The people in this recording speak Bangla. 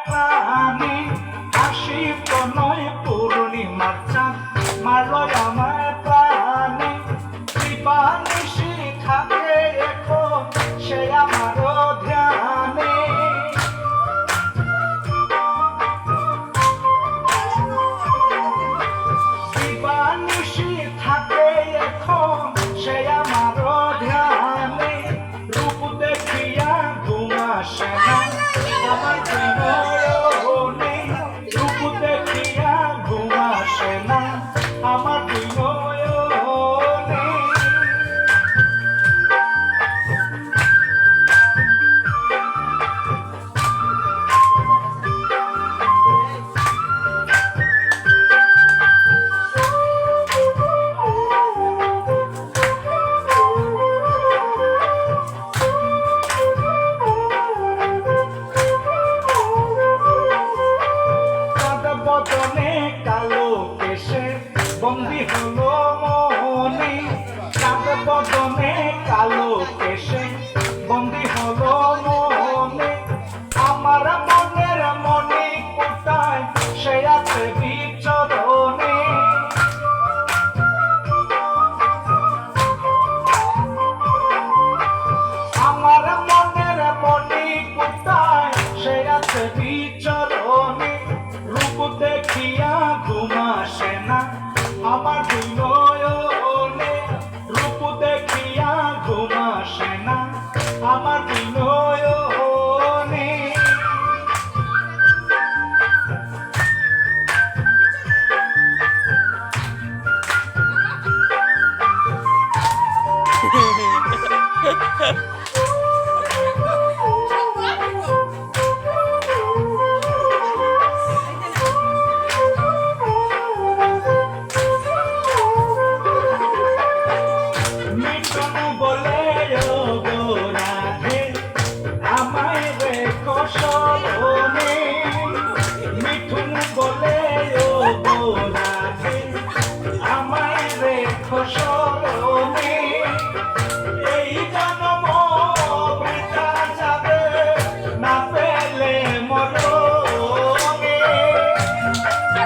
প্রাণে হাসি প্রণয় পূর্ণিমার চাঁদ মারলো আমার প্রাণে কৃপানিশি থাকে এখন সে আমারও ধ্যানে কৃপানিশি থাকে এখন সে আমারও ধ্যানে রূপ দেখিয়া ঘুম আসে না আমার বিনয়নে রূপ দেখিয়া ঘুম আসে না আমার বিনয়নে বদনে কালো কেশে বন্দি হলো মনে চাঁদ বদনে কালো কেশে বন্দি হলো মনে আমার মনের মনে কোথায় সে আছে বিচরণে আমার মনের মনে কোথায় সে আছে বিচরণে